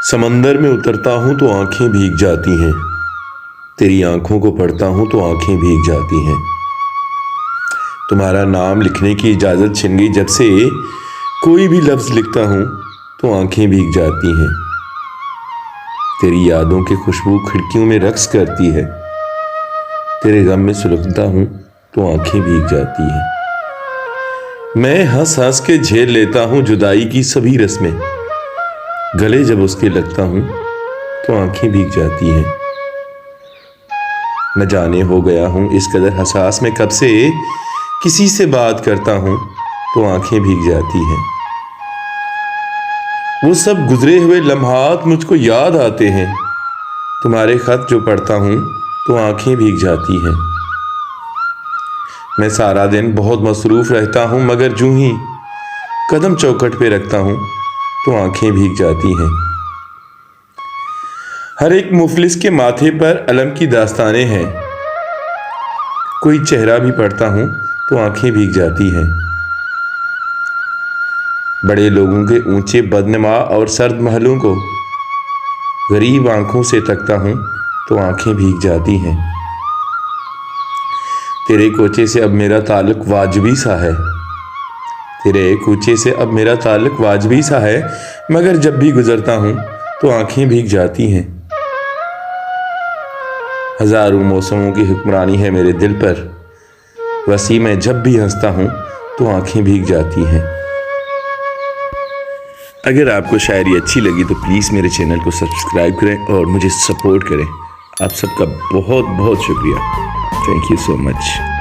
समंदर में उतरता हूँ तो आंखें भीग जाती हैं, तेरी आंखों को पढ़ता हूँ तो आंखें भीग जाती हैं। तुम्हारा नाम लिखने की इजाज़त छिन गई जब से कोई भी लफ्ज़ लिखता हूँ तो आंखें भीग जाती हैं। तेरी यादों की खुशबू खिड़कियों में रक्स करती है, तेरे गम में सुलगता हूँ तो आंखें भीग जाती हैं। मैं हंस हंस के झेल लेता हूँ जुदाई की सभी रस्में, गले जब उसके लगता हूँ तो आंखें भीग जाती हैं। न जाने हो गया हूँ इस कदर हसास में कब से, किसी से बात करता हूँ तो आंखें भीग जाती हैं। वो सब गुजरे हुए लम्हात मुझको याद आते हैं, तुम्हारे खत जो पढ़ता हूँ तो आंखें भीग जाती हैं। मैं सारा दिन बहुत मसरूफ़ रहता हूँ मगर जूं ही कदम चौखट पे रखता हूँ तो आंखें भीग जाती हैं। हर एक मुफलिस के माथे पर अलम की दास्तानें हैं, कोई चेहरा भी पढ़ता हूँ तो आंखें भीग जाती हैं। बड़े लोगों के ऊंचे बदनमा और सर्द महलों को गरीब आंखों से तकता हूँ तो आंखें भीग जाती हैं। तेरे कोचे से अब मेरा ताल्लुक वाजबी सा है, तेरे कूचे से अब मेरा ताल्लुक वाजबी सा है, मगर जब भी गुजरता हूँ तो आंखें भीग जाती हैं। हजारों मौसमों की हुक्मरानी है मेरे दिल पर, वसी मैं जब भी हंसता हूँ तो आंखें भीग जाती हैं। अगर आपको शायरी अच्छी लगी तो प्लीज़ मेरे चैनल को सब्सक्राइब करें और मुझे सपोर्ट करें। आप सबका बहुत बहुत शुक्रिया। Thank you so much.